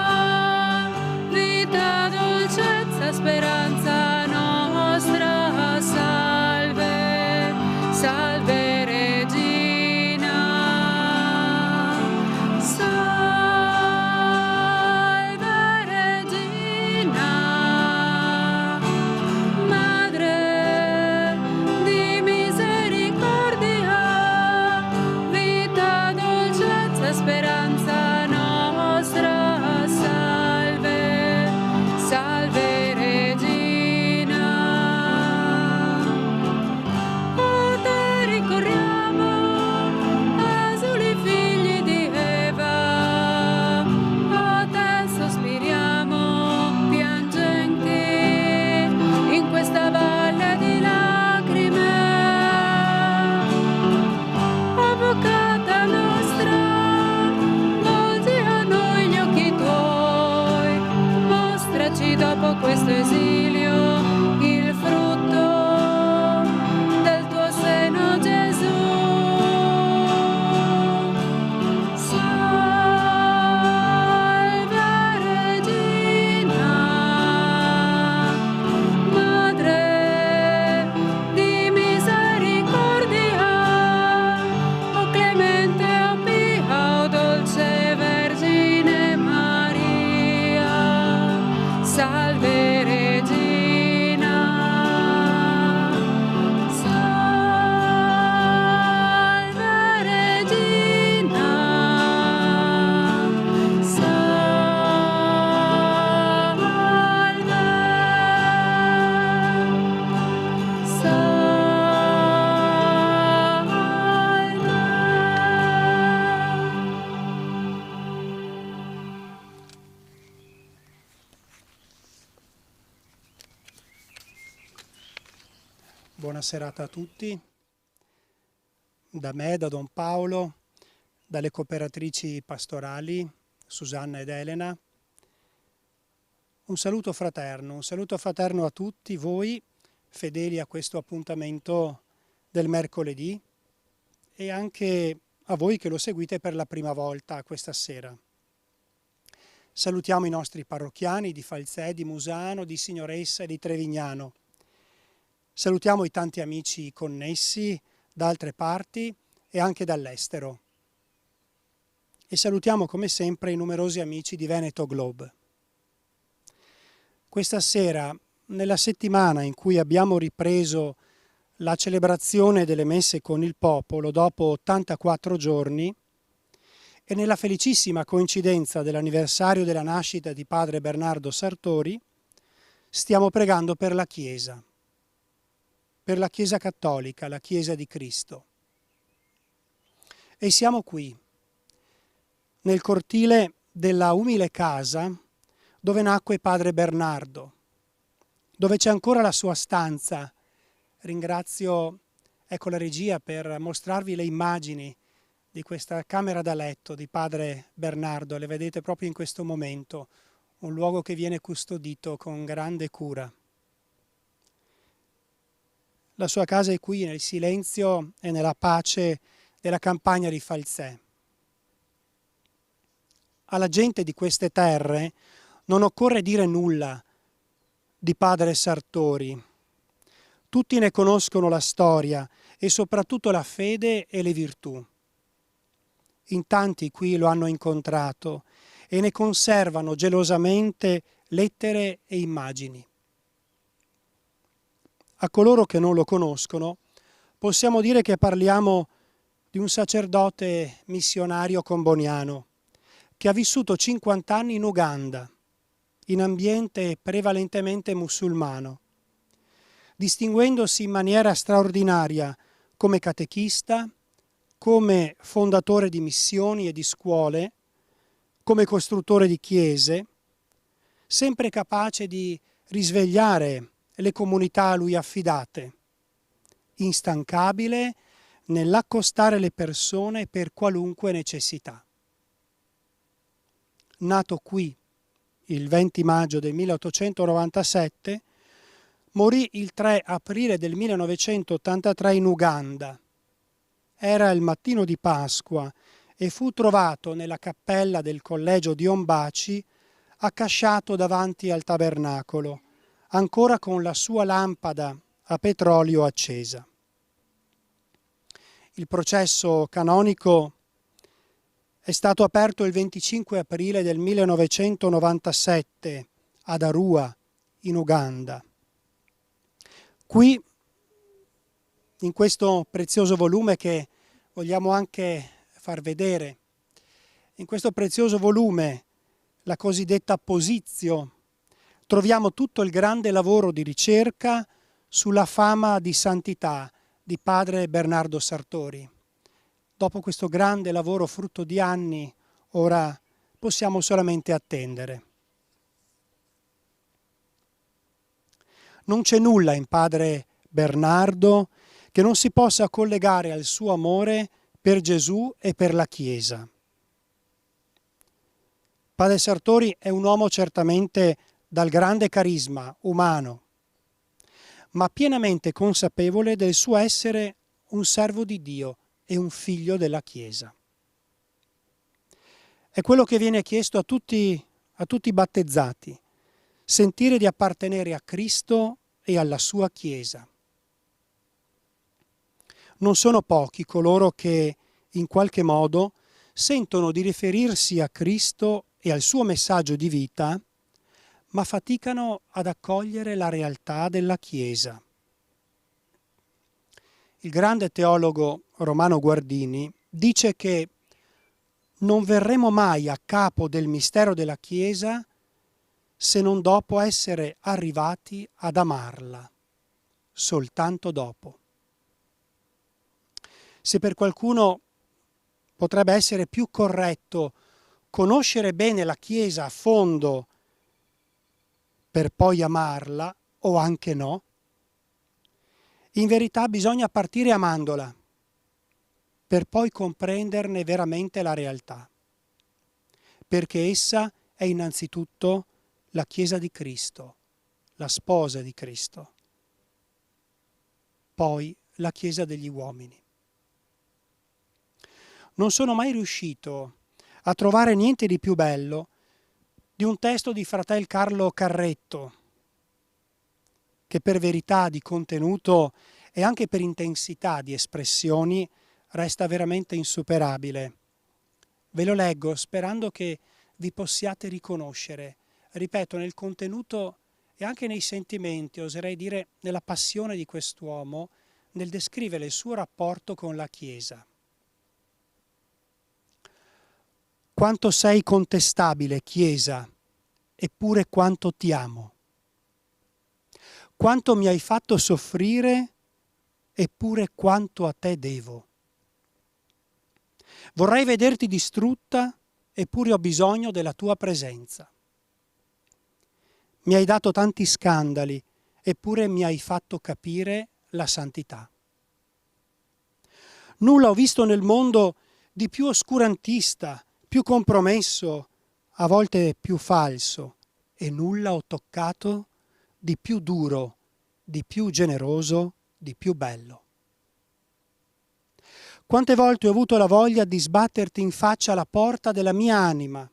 Speaker 1: Buona serata a tutti, da me, da Don Paolo, dalle cooperatrici pastorali, Susanna ed Elena. Un saluto fraterno a tutti voi, fedeli a questo appuntamento del mercoledì, e anche a voi che lo seguite per la prima volta questa sera. Salutiamo i nostri parrocchiani di Falzè, di Musano, di Signoressa e di Trevignano. Salutiamo i tanti amici connessi da altre parti e anche dall'estero. E salutiamo come sempre i numerosi amici di Veneto Globe. Questa sera, nella settimana in cui abbiamo ripreso la celebrazione delle messe con il popolo dopo 84 giorni e nella felicissima coincidenza dell'anniversario della nascita di padre Bernardo Sartori, stiamo pregando per la Chiesa cattolica, la Chiesa di Cristo. E siamo qui, nel cortile della umile casa dove nacque padre Bernardo, dove c'è ancora la sua stanza. Ringrazio la regia per mostrarvi le immagini di questa camera da letto di padre Bernardo, le vedete proprio in questo momento, un luogo che viene custodito con grande cura. La sua casa è qui nel silenzio e nella pace della campagna di Falzè. Alla gente di queste terre non occorre dire nulla di padre Sartori. Tutti ne conoscono la storia e soprattutto la fede e le virtù. In tanti qui lo hanno incontrato e ne conservano gelosamente lettere e immagini. A coloro che non lo conoscono possiamo dire che parliamo di un sacerdote missionario comboniano che ha vissuto 50 anni in Uganda, in ambiente prevalentemente musulmano, distinguendosi in maniera straordinaria come catechista, come fondatore di missioni e di scuole, come costruttore di chiese, sempre capace di risvegliare le comunità a lui affidate, instancabile nell'accostare le persone per qualunque necessità. Nato qui il 20 maggio del 1897, morì il 3 aprile del 1983 in Uganda. Era il mattino di Pasqua e fu trovato nella cappella del collegio di Ombaci, accasciato davanti al tabernacolo, ancora con la sua lampada a petrolio accesa. Il processo canonico è stato aperto il 25 aprile del 1997 ad Arua, in Uganda. Qui, in questo prezioso volume che vogliamo anche far vedere, in questo prezioso volume, la cosiddetta Posizio, troviamo tutto il grande lavoro di ricerca sulla fama di santità di padre Bernardo Sartori. Dopo questo grande lavoro frutto di anni, ora possiamo solamente attendere. Non c'è nulla in padre Bernardo che non si possa collegare al suo amore per Gesù e per la Chiesa. Padre Sartori è un uomo certamente dal grande carisma umano, ma pienamente consapevole del suo essere un servo di Dio e un figlio della Chiesa. È quello che viene chiesto a tutti i battezzati, sentire di appartenere a Cristo e alla sua Chiesa. Non sono pochi coloro che, in qualche modo, sentono di riferirsi a Cristo e al suo messaggio di vita, ma faticano ad accogliere la realtà della Chiesa. Il grande teologo Romano Guardini dice che non verremo mai a capo del mistero della Chiesa se non dopo essere arrivati ad amarla, soltanto dopo. Se per qualcuno potrebbe essere più corretto conoscere bene la Chiesa a fondo per poi amarla, o anche no, In verità bisogna partire amandola per poi comprenderne veramente la realtà, perché essa è innanzitutto la Chiesa di Cristo, la sposa di Cristo, poi la Chiesa degli uomini. Non sono mai riuscito a trovare niente di più bello di un testo di fratel Carlo Carretto, che per verità di contenuto e anche per intensità di espressioni resta veramente insuperabile. Ve lo leggo sperando che vi possiate riconoscere, ripeto, nel contenuto e anche nei sentimenti, oserei dire nella passione di quest'uomo, nel descrivere il suo rapporto con la Chiesa. Quanto sei contestabile, Chiesa, eppure quanto ti amo. Quanto mi hai fatto soffrire, eppure quanto a te devo. Vorrei vederti distrutta, eppure ho bisogno della tua presenza. Mi hai dato tanti scandali, eppure mi hai fatto capire la santità. Nulla ho visto nel mondo di più oscurantista, più compromesso, a volte più falso, e nulla ho toccato di più duro, di più generoso, di più bello. Quante volte ho avuto la voglia di sbatterti in faccia la porta della mia anima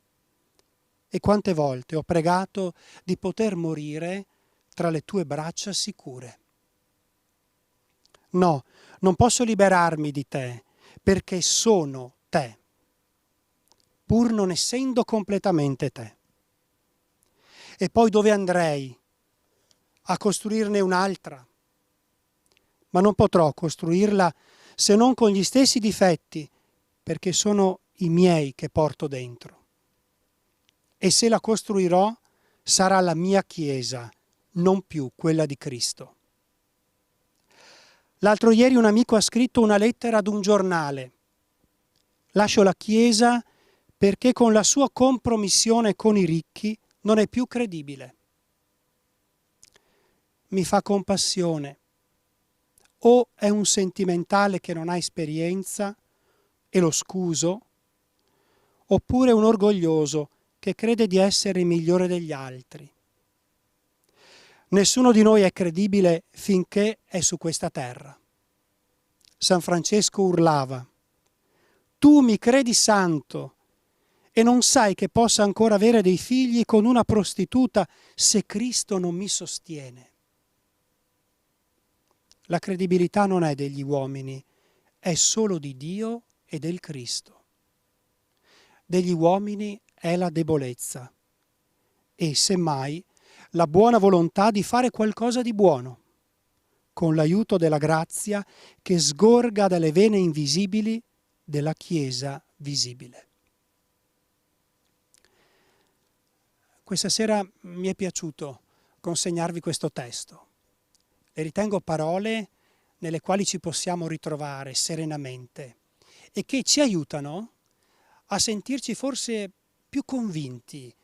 Speaker 1: e quante volte ho pregato di poter morire tra le tue braccia sicure. No, non posso liberarmi di te, perché sono te, pur non essendo completamente te. E poi dove andrei? A costruirne un'altra? Ma non potrò costruirla se non con gli stessi difetti, perché sono i miei che porto dentro. E se la costruirò, sarà la mia Chiesa, non più quella di Cristo. L'altro ieri un amico ha scritto una lettera ad un giornale. Lascio la Chiesa perché con la sua compromissione con i ricchi non è più credibile. Mi fa compassione. O è un sentimentale che non ha esperienza e lo scuso, oppure un orgoglioso che crede di essere migliore degli altri. Nessuno di noi è credibile finché è su questa terra. San Francesco urlava: tu mi credi santo e non sai che possa ancora avere dei figli con una prostituta se Cristo non mi sostiene. La credibilità non è degli uomini, è solo di Dio e del Cristo. Degli uomini è la debolezza e, semmai, la buona volontà di fare qualcosa di buono, con l'aiuto della grazia che sgorga dalle vene invisibili della Chiesa visibile. Questa sera mi è piaciuto consegnarvi questo testo. Le ritengo parole nelle quali ci possiamo ritrovare serenamente e che ci aiutano a sentirci forse più convinti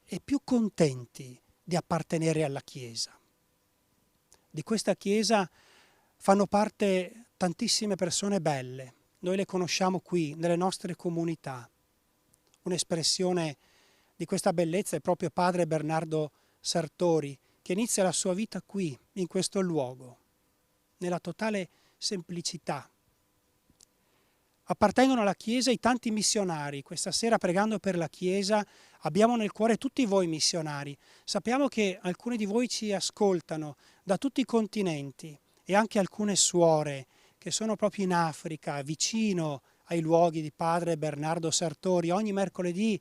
Speaker 1: e più contenti di appartenere alla Chiesa. Di questa Chiesa fanno parte tantissime persone belle, noi le conosciamo qui, nelle nostre comunità. Un'espressione di questa bellezza è proprio padre Bernardo Sartori, che inizia la sua vita qui, in questo luogo, nella totale semplicità. Appartengono alla Chiesa i tanti missionari. Questa sera, pregando per la Chiesa, abbiamo nel cuore tutti voi missionari. Sappiamo che alcuni di voi ci ascoltano da tutti i continenti e anche alcune suore che sono proprio in Africa, vicino ai luoghi di padre Bernardo Sartori. Ogni mercoledì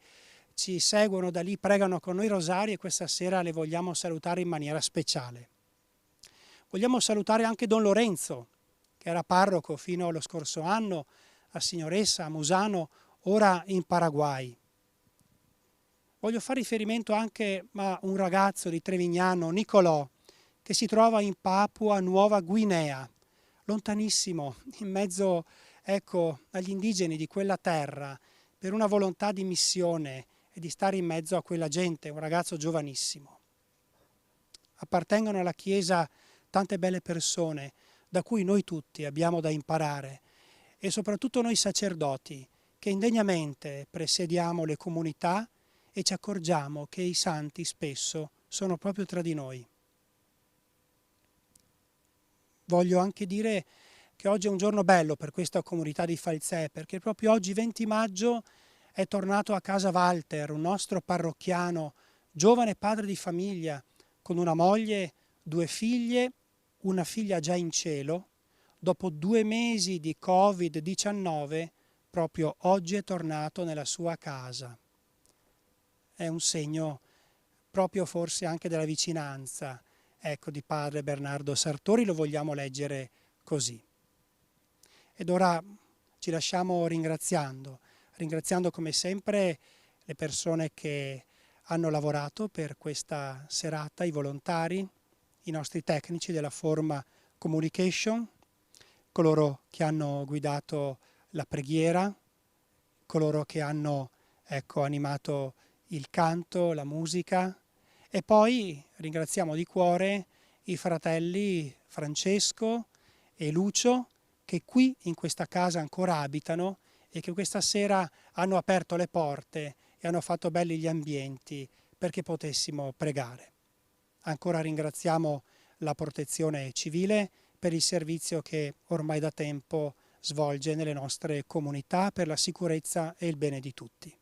Speaker 1: ci seguono da lì, pregano con noi rosario e questa sera le vogliamo salutare in maniera speciale. Vogliamo salutare anche Don Lorenzo, che era parroco fino allo scorso anno a Signoressa, a Musano, ora in Paraguay. Voglio fare riferimento anche a un ragazzo di Trevignano, Nicolò, che si trova in Papua Nuova Guinea, lontanissimo, in mezzo, agli indigeni di quella terra, per una volontà di missione e di stare in mezzo a quella gente, un ragazzo giovanissimo. Appartengono alla Chiesa tante belle persone, da cui noi tutti abbiamo da imparare, e soprattutto noi sacerdoti, che indegnamente presiediamo le comunità e ci accorgiamo che i santi spesso sono proprio tra di noi. Voglio anche dire che oggi è un giorno bello per questa comunità di Falzè, perché proprio oggi, 20 maggio, è tornato a casa Walter, un nostro parrocchiano, giovane padre di famiglia, con una moglie, 2 figlie, una figlia già in cielo. Dopo 2 mesi di Covid-19, proprio oggi è tornato nella sua casa. È un segno proprio forse anche della vicinanza, ecco, di padre Bernardo Sartori, lo vogliamo leggere così. Ed ora ci lasciamo ringraziando come sempre le persone che hanno lavorato per questa serata, i volontari, i nostri tecnici della Forma Communication, coloro che hanno guidato la preghiera, coloro che hanno animato il canto, la musica, e poi ringraziamo di cuore i fratelli Francesco e Lucio che qui in questa casa ancora abitano e che questa sera hanno aperto le porte e hanno fatto belli gli ambienti perché potessimo pregare. Ancora ringraziamo la Protezione Civile per il servizio che ormai da tempo svolge nelle nostre comunità per la sicurezza e il bene di tutti.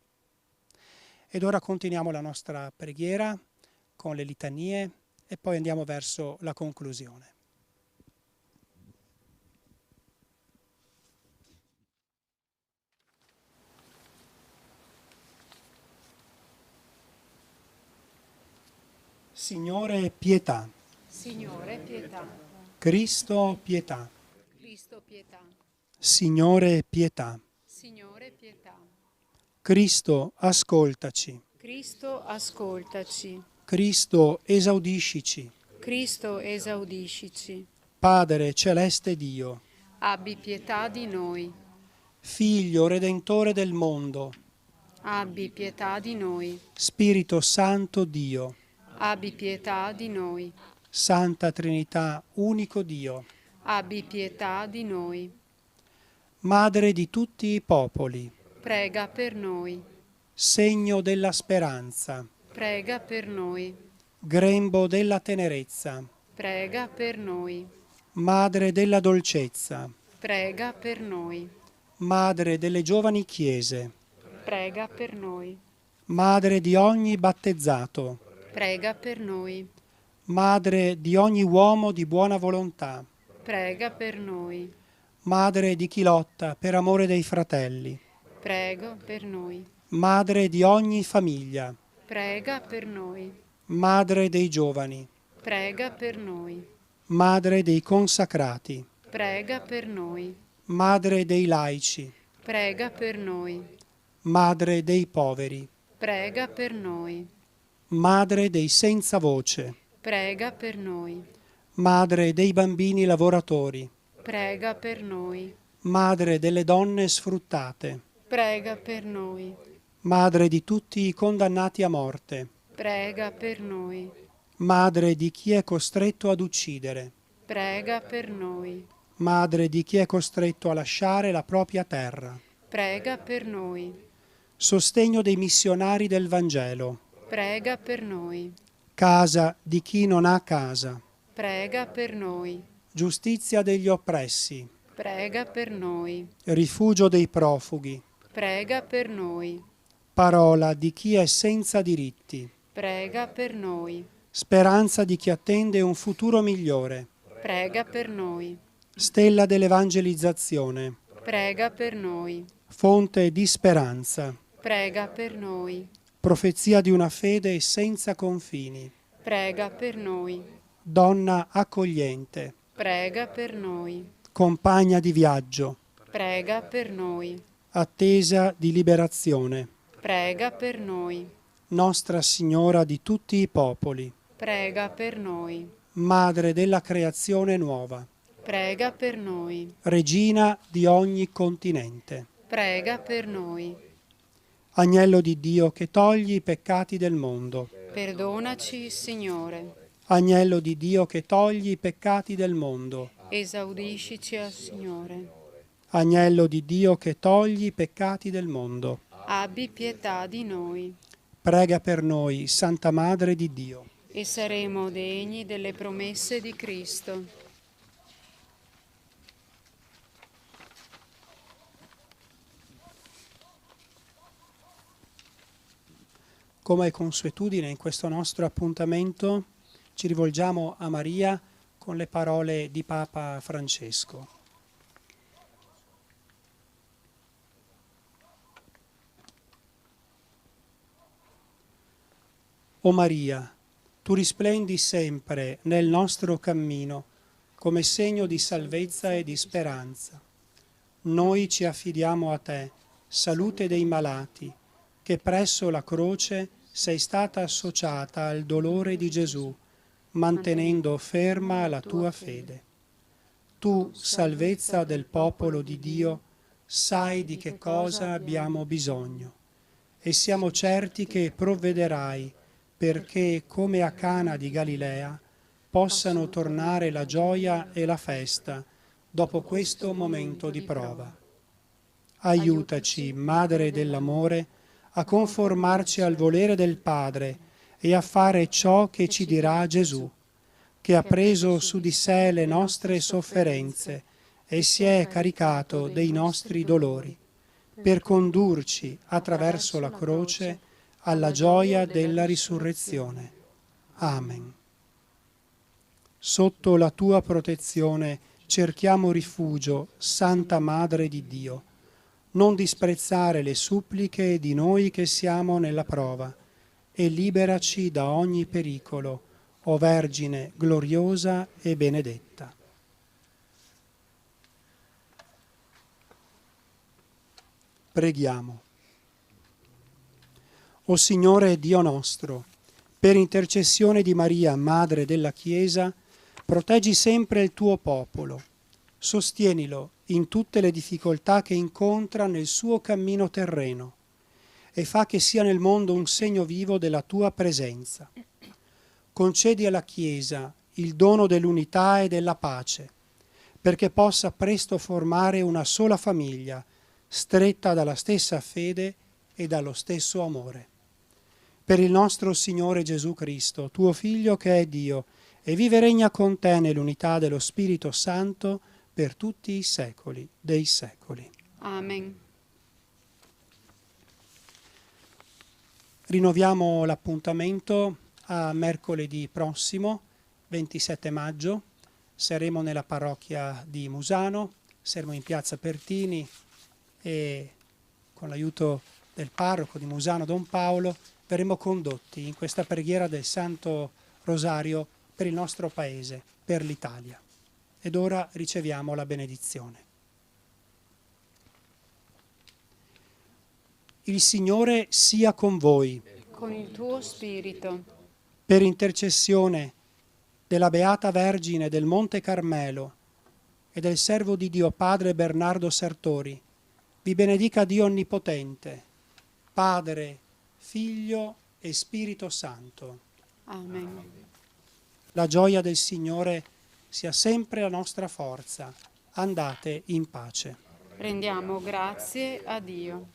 Speaker 1: Ed ora continuiamo la nostra preghiera con le litanie e poi andiamo verso la conclusione. Signore, pietà.
Speaker 2: Signore, pietà.
Speaker 1: Cristo, pietà.
Speaker 2: Cristo, pietà.
Speaker 1: Signore, pietà.
Speaker 2: Signore, pietà.
Speaker 1: Cristo, ascoltaci.
Speaker 2: Cristo, ascoltaci.
Speaker 1: Cristo, esaudiscici.
Speaker 2: Cristo, esaudiscici.
Speaker 1: Padre celeste Dio,
Speaker 2: Abbi pietà di noi.
Speaker 1: Figlio redentore del mondo,
Speaker 2: Abbi pietà di noi.
Speaker 1: Spirito Santo Dio,
Speaker 2: Abbi pietà di noi.
Speaker 1: Santa Trinità, unico Dio,
Speaker 2: Abbi pietà di noi.
Speaker 1: Madre di tutti i popoli,
Speaker 2: Prega per noi.
Speaker 1: segno della speranza,
Speaker 2: Prega per noi.
Speaker 1: grembo della tenerezza,
Speaker 2: Prega per noi.
Speaker 1: Madre della dolcezza,
Speaker 2: Prega per noi.
Speaker 1: Madre delle giovani chiese,
Speaker 2: Prega per noi.
Speaker 1: Madre di ogni battezzato,
Speaker 2: Prega per noi.
Speaker 1: Madre di ogni uomo di buona volontà,
Speaker 2: Prega per noi.
Speaker 1: Madre di chi lotta per amore dei fratelli,
Speaker 2: Prego per noi.
Speaker 1: Madre di ogni famiglia,
Speaker 2: Prega per noi.
Speaker 1: Madre dei giovani,
Speaker 2: Prega per noi.
Speaker 1: Madre dei consacrati,
Speaker 2: Prega per noi.
Speaker 1: Madre dei laici,
Speaker 2: Prega per noi.
Speaker 1: Madre dei poveri,
Speaker 2: Prega per noi.
Speaker 1: Madre dei senza voce,
Speaker 2: Prega per noi.
Speaker 1: Madre dei bambini lavoratori,
Speaker 2: Prega per noi.
Speaker 1: Madre delle donne sfruttate,
Speaker 2: Prega per noi.
Speaker 1: Madre di tutti i condannati a morte,
Speaker 2: Prega per noi.
Speaker 1: Madre di chi è costretto ad uccidere,
Speaker 2: Prega per noi.
Speaker 1: Madre di chi è costretto a lasciare la propria terra,
Speaker 2: Prega per noi.
Speaker 1: sostegno dei missionari del Vangelo,
Speaker 2: Prega per noi.
Speaker 1: casa di chi non ha casa,
Speaker 2: Prega per noi.
Speaker 1: giustizia degli oppressi,
Speaker 2: Prega per noi.
Speaker 1: rifugio dei profughi,
Speaker 2: Prega per noi.
Speaker 1: parola di chi è senza diritti,
Speaker 2: Prega per noi.
Speaker 1: speranza di chi attende un futuro migliore,
Speaker 2: Prega per noi.
Speaker 1: stella dell'evangelizzazione,
Speaker 2: Prega per noi.
Speaker 1: fonte di speranza,
Speaker 2: Prega per noi.
Speaker 1: profezia di una fede senza confini,
Speaker 2: Prega per noi.
Speaker 1: donna accogliente,
Speaker 2: Prega per noi.
Speaker 1: compagna di viaggio,
Speaker 2: Prega per noi.
Speaker 1: attesa di liberazione,
Speaker 2: Prega per noi.
Speaker 1: Nostra Signora di tutti i popoli,
Speaker 2: Prega per noi.
Speaker 1: Madre della creazione nuova,
Speaker 2: Prega per noi.
Speaker 1: Regina di ogni continente,
Speaker 2: Prega per noi.
Speaker 1: Agnello di Dio che togli i peccati del mondo,
Speaker 2: Perdonaci, Signore.
Speaker 1: Agnello di Dio che togli i peccati del mondo,
Speaker 2: Esaudiscici al Signore.
Speaker 1: Agnello di Dio che togli i peccati del mondo,
Speaker 2: Abbi pietà di noi.
Speaker 1: prega per noi, Santa Madre di Dio.
Speaker 2: E saremo degni delle promesse di Cristo.
Speaker 1: Come è consuetudine in questo nostro appuntamento, ci rivolgiamo a Maria con le parole di Papa Francesco. O Maria, tu risplendi sempre nel nostro cammino come segno di salvezza e di speranza. Noi ci affidiamo a te, salute dei malati, che presso la croce sei stata associata al dolore di Gesù, mantenendo ferma la tua fede. Tu, salvezza del popolo di Dio, sai di che cosa abbiamo bisogno e siamo certi che provvederai perché, come a Cana di Galilea, possano tornare la gioia e la festa dopo questo momento di prova. Aiutaci, Madre dell'amore, a conformarci al volere del Padre e a fare ciò che ci dirà Gesù, che ha preso su di sé le nostre sofferenze e si è caricato dei nostri dolori, per condurci attraverso la croce alla gioia della risurrezione. Amen. Sotto la tua protezione cerchiamo rifugio, Santa Madre di Dio. Non disprezzare le suppliche di noi che siamo nella prova e liberaci da ogni pericolo, o Vergine gloriosa e benedetta. Preghiamo. O Signore Dio nostro, per intercessione di Maria, Madre della Chiesa, proteggi sempre il tuo popolo, sostienilo in tutte le difficoltà che incontra nel suo cammino terreno e fa che sia nel mondo un segno vivo della tua presenza. Concedi alla Chiesa il dono dell'unità e della pace, perché possa presto formare una sola famiglia, stretta dalla stessa fede e dallo stesso amore. Per il nostro Signore Gesù Cristo, tuo Figlio che è Dio, e vive e regna con te nell'unità dello Spirito Santo per tutti i secoli dei secoli.
Speaker 2: Amen.
Speaker 1: Rinnoviamo l'appuntamento a mercoledì prossimo, 27 maggio. Saremo nella parrocchia di Musano, saremo in piazza Pertini e con l'aiuto del parroco di Musano, Don Paolo, verremo condotti in questa preghiera del Santo Rosario per il nostro Paese, per l'Italia. Ed ora riceviamo la benedizione. Il Signore sia con voi.
Speaker 2: Con il tuo spirito.
Speaker 1: Per intercessione della Beata Vergine del Monte Carmelo e del servo di Dio Padre Bernardo Sartori, vi benedica Dio Onnipotente, Padre, Figlio e Spirito Santo.
Speaker 2: Amen.
Speaker 1: La gioia del Signore sia sempre la nostra forza. Andate in pace.
Speaker 2: Rendiamo grazie a Dio.